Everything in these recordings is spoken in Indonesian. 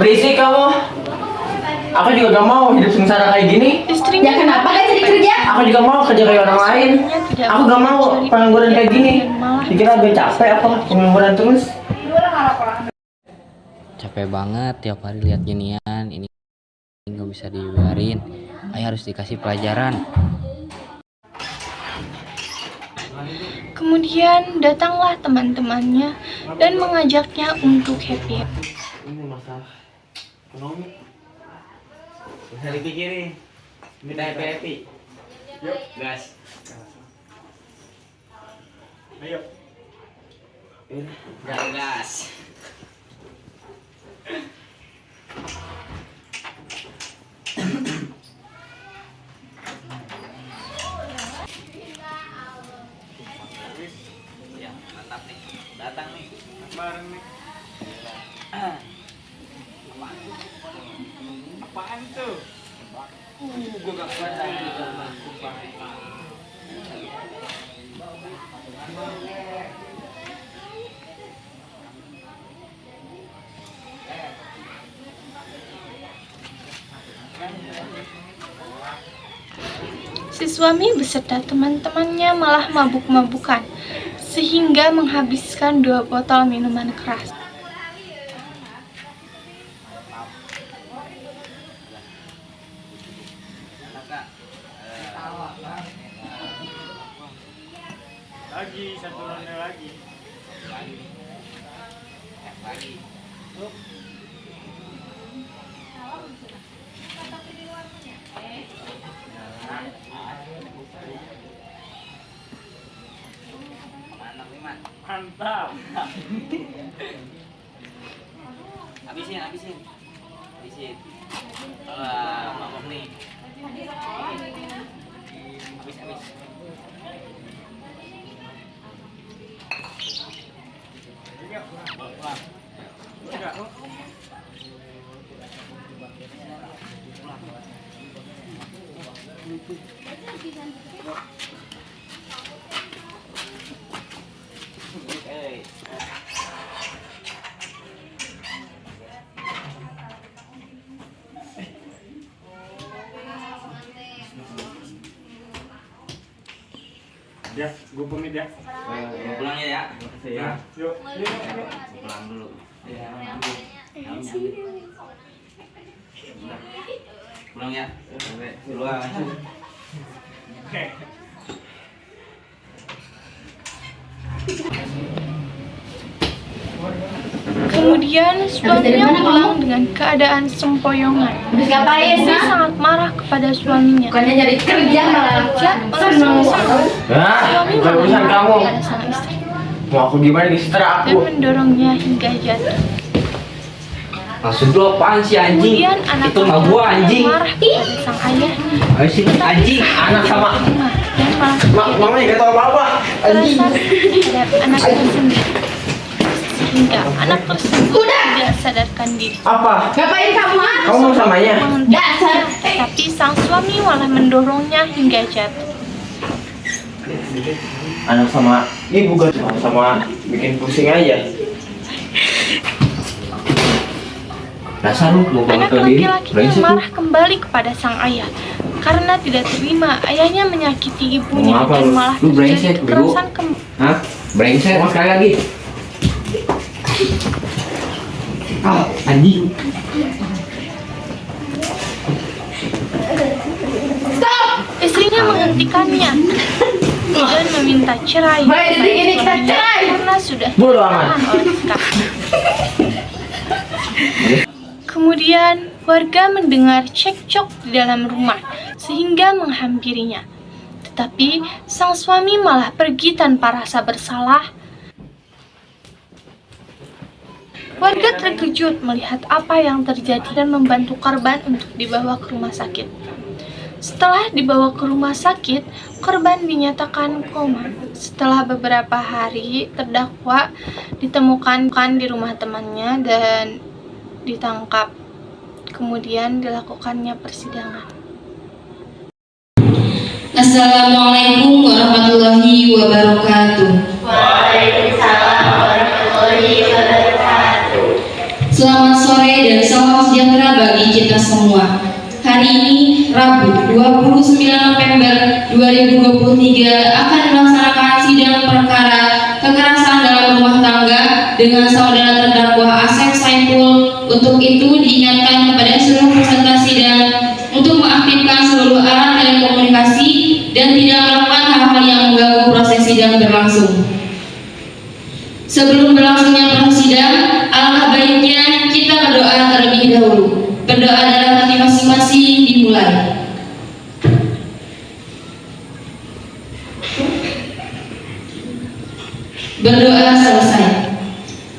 Berisik kamu. Aku juga gak mau hidup sengsara kayak gini. Istrinya kenapa gak jadi kerja? Aku juga mau kerja kayak orang lain. Aku gak mau pengangguran kayak gini. Dikira gue capek apa pengangguran terus. Capek banget tiap hari lihat ginian. Ini nggak bisa dibiarin. Ayah harus dikasih pelajaran. Kemudian datanglah teman-temannya dan mengajaknya untuk happy. Ini masalah ekonomi. Bisa dipikirin. Kita happy. Yuk, gas. Ayo. Gas. Ya, mantap nih. Datang nih. Bareng nih. Apaan tuh? Gue gak kuat lagi sama sumpah. Si suami beserta teman-temannya malah mabuk-mabukan sehingga menghabiskan 2 botol minuman keras. Lagi, satu ronde lagi. Mantap. Habisin. Mabok nih. Habis. Ya, gue pamit ya. Mau pulang ya? Ya. Yuk. Pulang dulu. Pulang ya. Pulang. Kemudian suaminya pulang dengan keadaan sempoyongan. Istri sangat marah kepada suaminya. Bukannya nyari kerja malah Suami Bukan urusan marah kamu. kepada sang istri Mau aku gimana nih, setera dan aku. mendorongnya hingga jatuh. Maksud lu apaan sih anjing? Kemudian anak Itu mah gua anjing. marah kepada sang ayah. Ayo sini anjing. Anak sama Dan malah mamanya gak tau apa-apa. Anjing. terhadap anaknya sendiri sehingga anak tersebut tidak sadarkan diri. Apa? ngapain kamu? Kamu mau samanya? Dasar. Tetapi sang suami malah mendorongnya hingga jatuh. Anak sama ibu gak sama bikin pusing aja. Dasar lu mau banget Anak ke diri. laki-lakinya marah kembali kepada sang ayah karena tidak terima ayahnya menyakiti ibunya Mau apa dan lu? malah Lu terjadi brengsek, bego. kekerasan kembali. Hah? Brengsek. Mau sekali lagi. Anjing. Istrinya menghentikannya dan meminta cerai Baik, detik ini kita suaminya cerai. karena sudah Bodoh amat. ditahan oleh sikap. Kemudian warga mendengar cekcok di dalam rumah sehingga menghampirinya. Tetapi sang suami malah pergi tanpa rasa bersalah. Warga terkejut melihat apa yang terjadi dan membantu korban untuk dibawa ke rumah sakit. Setelah dibawa ke rumah sakit, korban dinyatakan koma. Setelah beberapa hari, terdakwa ditemukan di rumah temannya dan ditangkap. Kemudian dilakukannya persidangan. Assalamualaikum warahmatullahi wabarakatuh. Waalaikumsalam warahmatullahi wabarakatuh. Selamat sore dan salam 2023 akan melaksanakan sidang perkara kekerasan dalam rumah tangga dengan saudara terdakwa Asep Saiful. Untuk itu diingatkan kepada seluruh peserta sidang untuk mengaktifkan seluruh alat telekomunikasi dan tidak melakukan hal-hal yang mengganggu proses sidang berlangsung. Sebelum berlangsungnya proses sidang, alangkah baiknya kita berdoa terlebih dahulu. Berdoa dalam hati masing-masing dimulai. Berdoa selesai.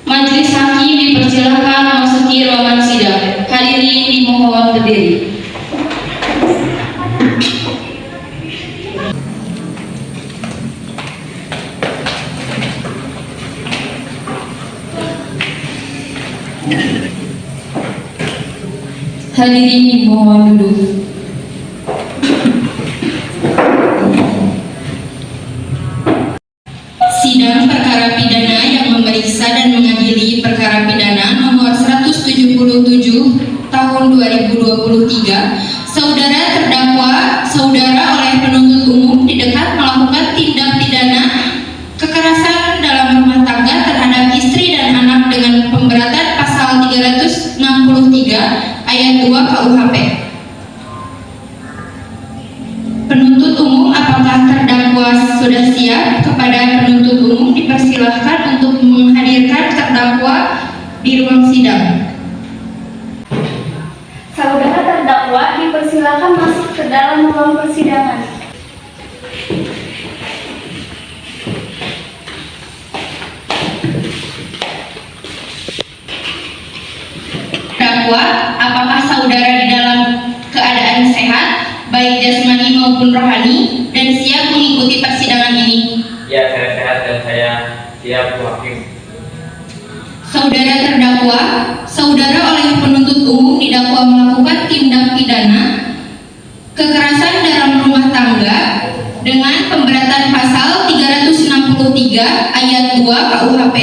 Majelis hakim dipersilakan memasuki ruangan sidang. Hadirin dimohon berdiri. Hadirin dimohon duduk. Sidang perkara pidana yang memeriksa dan mengadili perkara pidana nomor 177 tahun 2023, saudara terdakwa, saudara oleh penuntut umum didekat melakukan tindak pidana kekerasan dalam rumah tangga terhadap istri dan anak dengan pemberatan pasal 363 ayat 2 KUHP. Penuntut umum, apakah terdakwa sudah siap? Kepada penuntut umum dipersilahkan untuk menghadirkan terdakwa di ruang sidang. Saudara terdakwa dipersilakan masuk ke dalam ruang persidangan. Terdakwa, apakah saudara di dalam keadaan sehat, baik jasmani maupun rohani, dan siap mengikuti persidangan ini? Ya, saya sehat dan saya siap, Bu Hakim. Saudara terdakwa, saudara oleh penuntut umum didakwa melakukan tindak pidana kekerasan dalam rumah tangga dengan pemberatan pasal 363 ayat 2 KUHP.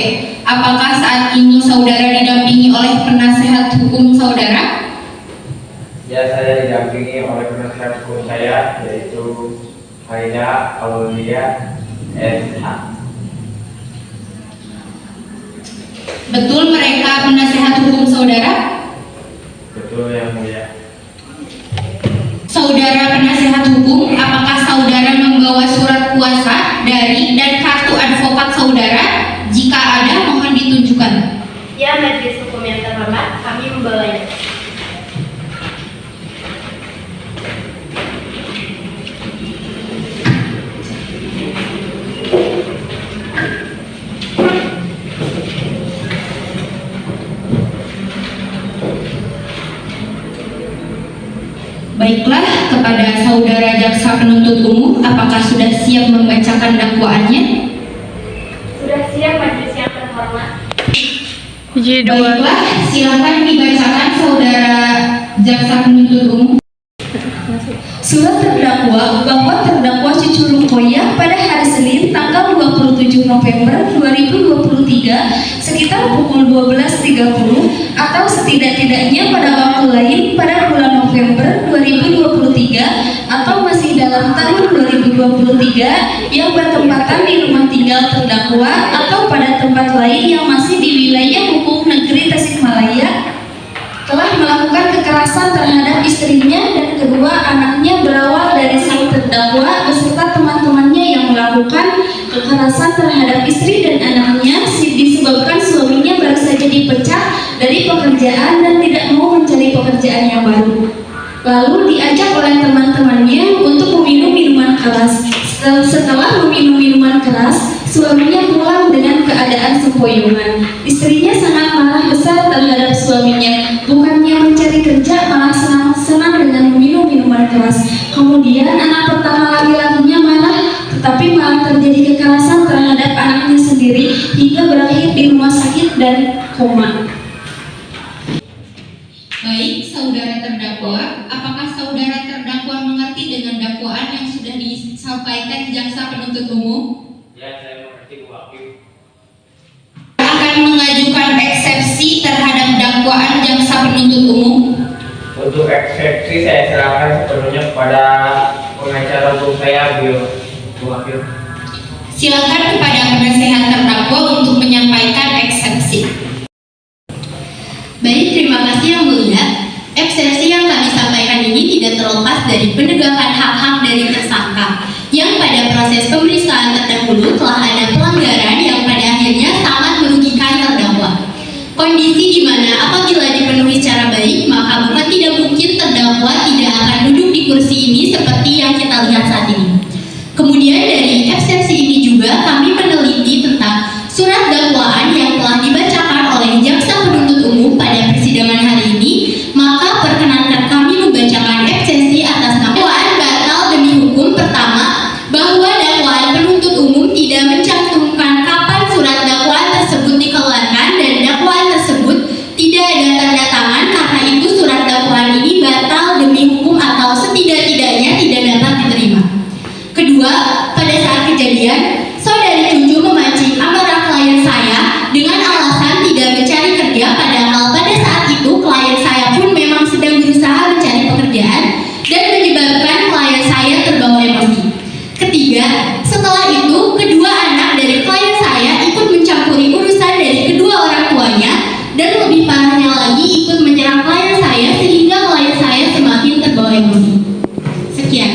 Apakah saat ini saudara didampingi oleh penasehat hukum saudara? Ya, saya didampingi oleh penasehat hukum saya, yaitu Haida Aulia SH. Betul mereka penasehat hukum saudara? Betul, Yang Mulia. Saudara penasehat hukum, apakah saudara membawa surat kuasa dari dan kartu advokat saudara? Jika ada, mohon ditunjukkan. Ya, majelis hukum yang terhormat, kami membawanya. Baiklah, kepada saudara jaksa penuntut umum, apakah sudah siap membacakan dakwaannya? Sudah siap, majelis yang terhormat. Baiklah, silakan dibacakan saudara jaksa penuntut umum. Surat terdakwa bahwa terdakwa Cucu Rukoyah pada hari Senin tanggal 27 November 2023 sekitar pukul 12.30 atau setidak-tidaknya pada waktu lain pada bulan November 2023 atau masih dalam tahun 2023 yang bertempatan di rumah tinggal terdakwa atau pada tempat lain yang masih di wilayah hukum negeri Tasikmalaya telah melakukan kekerasan terhadap istrinya dan kedua anaknya berawal dari sang terdakwa beserta teman-temannya yang melakukan kekerasan terhadap istri dan anaknya disebabkan suaminya baru saja dipecat dari pekerjaan dan tidak mau mencari pekerjaan yang baru. Lalu diajak oleh teman-temannya untuk meminum minuman keras. Setelah meminum minuman keras, suaminya pulang dengan keadaan sempoyongan. Istrinya sangat marah besar terhadap suaminya. Bukannya mencari kerja, malah senang-senang dengan meminum minuman keras. Kemudian anak pertama laki-lakinya marah, tetapi malah terjadi kekerasan terhadap anaknya sendiri hingga berakhir di rumah sakit dan koma. Baik, saudara terdakwa, apakah saudara terdakwa mengerti dengan dakwaan yang sudah disampaikan jaksa penuntut umum? Ya, saya mengerti, Bu Hakim. Akan mengajukan eksepsi terhadap dakwaan jaksa penuntut umum. Untuk eksepsi saya serahkan sepenuhnya kepada pengacara hukum saya, Bu Wakil. Silakan kepada penasehat terdakwa untuk menyampaikan eksepsi. Baik, terima kasih Yang Mulia. Eksepsi yang kami sampaikan ini tidak terlepas dari penegakan hak-hak dari tersangka yang pada proses pemeriksaan terdahulu telah ada pelanggaran yang pada akhirnya sangat merugikan terdakwa. Kondisi di mana apabila dipenuhi secara baik, maka bukan tidak mungkin terdakwa tidak akan duduk di kursi ini seperti yang kita lihat saat ini. Kemudian dari eksepsi ini juga kami meneliti tentang surat dakwaan yang telah dibacakan oleh jaksa penuntut umum pada persidangan hari ini, maka perkenankan kami membacakan eksepsi atas dakwaan batal demi hukum. Pertama, bahwa dakwaan penuntut umum tidak mencantumkan kapan surat dakwaan tersebut dikeluarkan dan dakwaan tersebut tidak ada tanda tangan, karena itu surat dakwaan ini batal demi hukum atau setidak-tidaknya tidak dapat diterima. Kedua, pada saat kejadian, saudari Cucu memancing amarah klien saya dengan alasan tidak mencari kerja, padahal pada saat itu klien saya pun memang sedang berusaha mencari pekerjaan dan menyebabkan klien saya terbawa emosi. Ketiga, setelah itu kedua anak dari klien saya ikut mencampuri urusan dari kedua orang tuanya dan lebih parahnya lagi ikut menyerang klien saya sehingga klien saya semakin terbawa emosi. Sekian.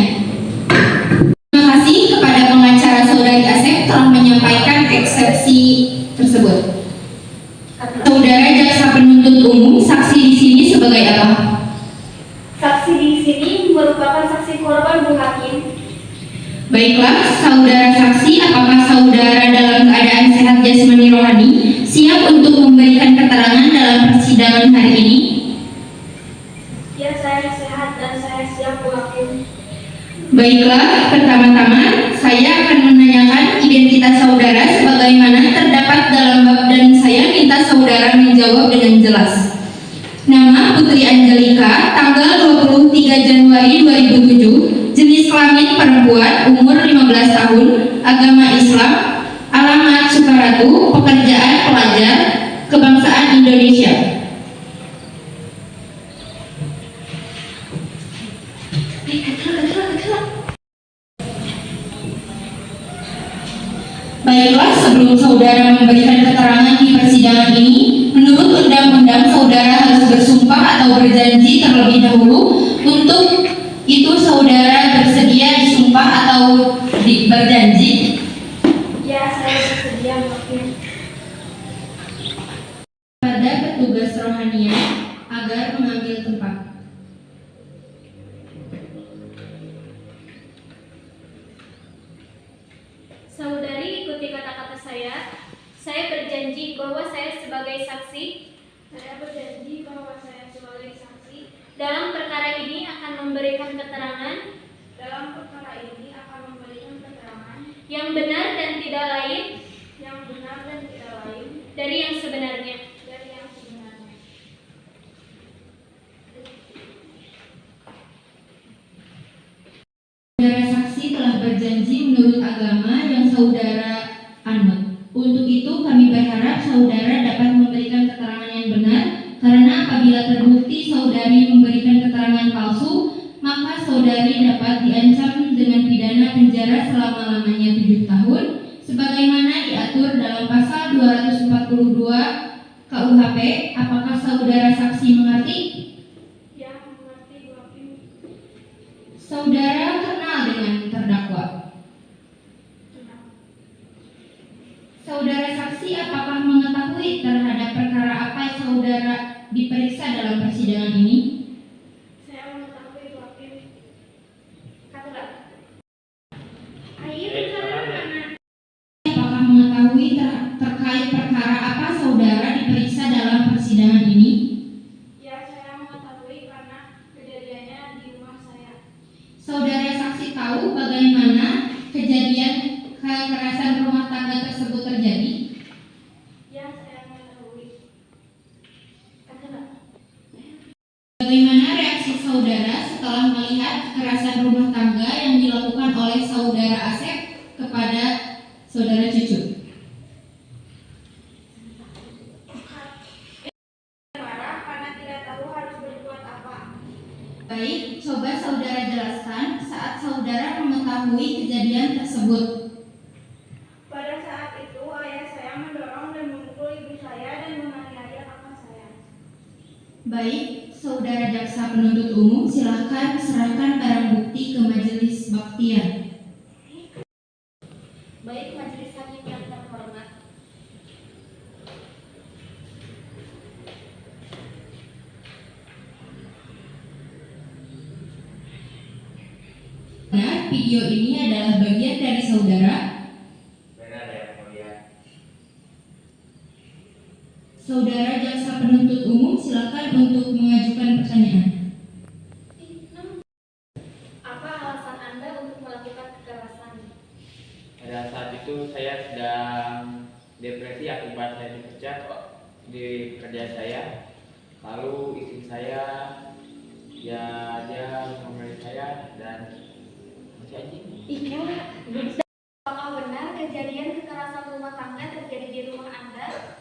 Terima kasih kepada pengacara saudari Asep telah menyampaikan eksepsi tersebut. Saudara jaksa penuntut umum, saksi di sini sebagai apa? Saksi di sini merupakan saksi korban, Bu Hakim. Baiklah, saudara saksi, apakah saudara dalam keadaan sehat jasmani rohani siap untuk memberikan keterangan dalam persidangan hari ini? Ya, saya sehat dan saya siap, Bu Hakim. Baiklah, pertama-tama saya akan menanyakan identitas saudara sebagaimana terdapat dalam bab dan saya minta saudara menjawab dengan jelas. Nama Putri Angelika, tanggal 23 Januari 2007, jenis kelamin perempuan, umur 15 tahun, agama Islam, alamat Sukaratu, pekerjaan pelajar, kebangsaan Indonesia. Baiklah, sebelum saudara memberikan keterangan di persidangan ini, menurut undang-undang saudara harus bersumpah atau berjanji terlebih dahulu. Untuk itu saudara bersedia disumpah atau berjanji? Ya, saya bersedia, Bu Hakim. Pada petugas rohaniah agar mengambil tempat. Saudari, ikuti kata-kata saya. Saya berjanji bahwa saya sebagai saksi. Saya berjanji bahwa saya sebagai saksi dalam perkara ini akan memberikan keterangan. Dalam perkara ini akan memberikan keterangan yang benar dan tidak lain. Yang benar dan tidak lain dari yang sebenarnya. Dari yang sebenarnya. Saudara saksi telah berjanji menurut agama yang saudara anut. Untuk itu kami berharap saudara dapat memberikan keterangan yang benar, karena apabila terbukti saudari memberikan keterangan palsu, maka saudari dapat diancam dengan pidana penjara selama-lamanya 7 tahun, sebagaimana diatur dalam pasal 242 KUHP. Apakah saudara saksi mengerti? Ya, mengerti, Bu Hakim. Saudara kenal dengan terdakwa? Saudara saksi apakah mengetahui terhadap perkara apa yang saudara diperiksa dalam persidangan ini? Saya mengetahui, Bu Hakim. Katakan. Apakah mengetahui terkait perkara apa saudara diperiksa dalam persidangan ini? Ya, saya mengetahui karena kejadiannya di rumah saya. Saudara saksi tahu bagaimana kejadian kekerasan rumah tangga tersebut terjadi? Ya, saya mengetahui. Katakan. Bagaimana reaksi saudara setelah melihat kekerasan rumah tangga yang dilakukan oleh saudara Asep kepada saudara Cucu? Marah karena tidak tahu harus berbuat apa. Baik, coba saudara jelaskan saat saudara Baik, saudara jaksa penuntut umum, silakan serahkan barang bukti ke majelis baktian. Baik, majelis hakim yang terhormat. Benar, video ini adalah bagian dari saudara. Benar yang mulia. Saudara jaksa penuntut umum, silakan untuk mengajukan pertanyaan. Apa alasan Anda untuk melakukan kekerasan? Pada saat itu saya sedang depresi akibat saya dipecat di kerja saya. Lalu istri saya ya dia memilih saya dan masih anjing. Apakah benar kejadian kekerasan rumah tangga terjadi di rumah Anda?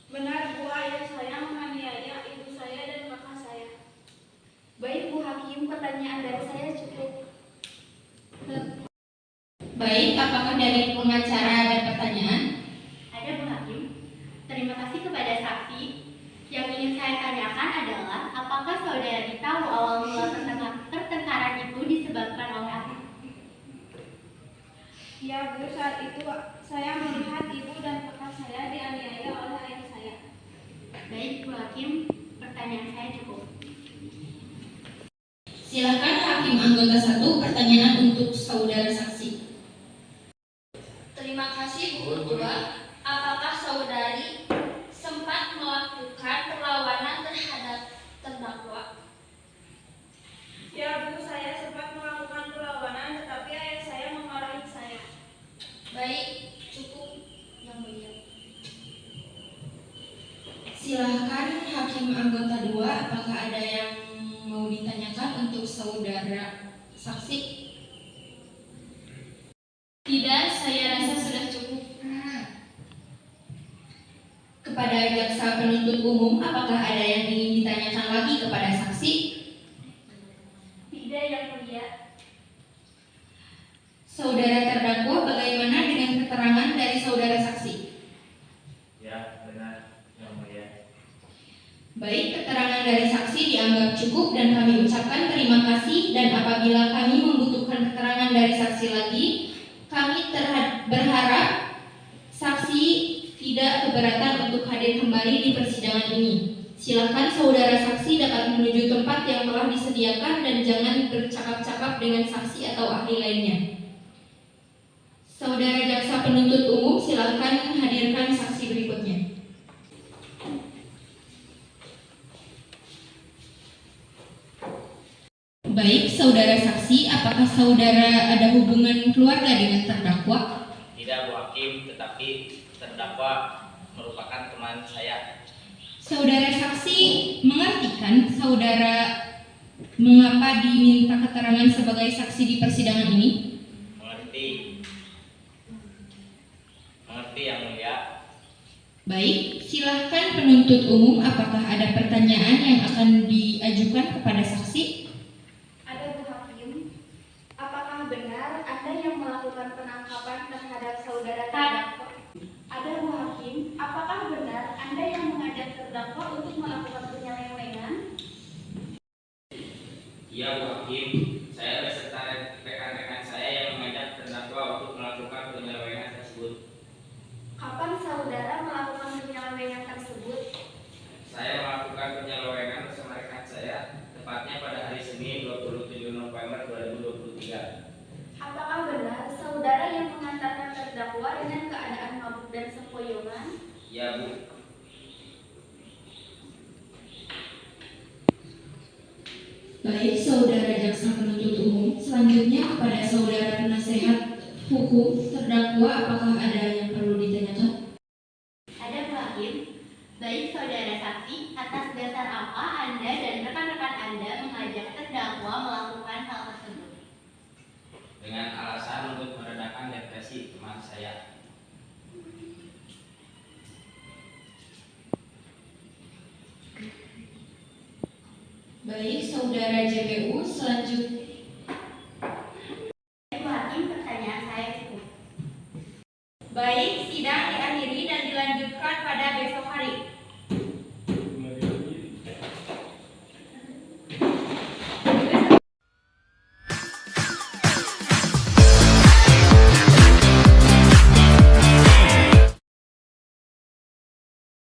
Benar, Bu, ayah saya menganiaya ibu saya dan kakak saya. Baik, Bu Hakim, pertanyaan dari saya cukup. Baik, apakah dari pengacara ada pertanyaan? Ada, Bu Hakim. Terima kasih kepada saksi. Yang ingin saya tanyakan adalah, apakah saudara tahu awal mula pertengkaran itu disebabkan oleh apa? Ya, Bu, saat itu saya melihat ibu dan kakak saya dianiaya oleh ayah saya. Baik, Bu Hakim, pertanyaan saya cukup. Silakan hakim anggota 1, pertanyaan untuk saudara saksi. Terima kasih Bu Ketua. Apakah saudari sempat melakukan perlawanan terhadap terdakwa? Ya, Bu, saya sempat melakukan perlawanan, tetapi ayah saya memarahi saya. Baik, cukup yang mulia. Silahkan hakim anggota 2, apakah ada yang mau ditanyakan untuk saudara saksi? Tidak, saya rasa sudah cukup. Kepada jaksa penuntut umum, apakah ada yang ingin ditanyakan lagi kepada saksi? Tidak, yang mulia. Saudara terdakwa, bagaimana dengan keterangan dari saudara saksi? Ya, benar yang mulia. Baik, keterangan dari saksi dianggap cukup dan kami ucapkan terima kasih, dan apabila kami membutuhkan keterangan dari saksi lagi, kami berharap saksi tidak keberatan untuk hadir kembali di persidangan ini. Silakan saudara saksi dapat menuju tempat yang telah disediakan dan jangan bercakap-cakap dengan saksi atau ahli lainnya. Saudara jaksa penuntut umum, silakan hadirkan saksi berikutnya. Baik, saudara saksi, apakah saudara ada hubungan keluarga dengan terdakwa? Tidak, Bu Hakim, tetapi terdakwa merupakan teman saya. Saudara saksi mengerti kan saudara mengapa diminta keterangan sebagai saksi di persidangan ini? Mengerti yang mulia. Baik, silahkan penuntut umum, apakah ada pertanyaan yang akan diajukan kepada saksi? Ada, Bu Hakim. Apakah benar Anda yang melakukan penangkapan terhadap saudara terdakwa? Ada, Bu Hakim. Apakah benar Anda yang mengajak terdakwa untuk melakukan penyelewengan? Iya, Bu Hakim, saya beserta rekan-rekan saya yang mengajak terdakwa untuk melakukan penyelewengan tersebut. Kapan saudara melakukan penyelewengan tersebut? Saya melakukan penyelewengan bersama rekan saya, tepatnya pada hari Senin 27 November 2023. Apakah benar saudara yang mengantarkan terdakwa dengan keadaan mabuk dan sempoyongan? Ya, Bu. Baik, saudara jaksa penuntut umum, selanjutnya kepada saudara penasehat hukum terdakwa, apakah ada yang perlu ditanyakan? Ada, Bu Hakim. Baik, saudara saksi, atas dasar apa Anda dan rekan-rekan Anda mengajak terdakwa melakukan hal tersebut? Dengan alasan untuk meredakan depresi teman saya. Baik, saudara JPU, selanjutnya. Bu Hakim, pertanyaan saya cukup. Baik, sidang diakhiri dan dilanjutkan pada besok hari.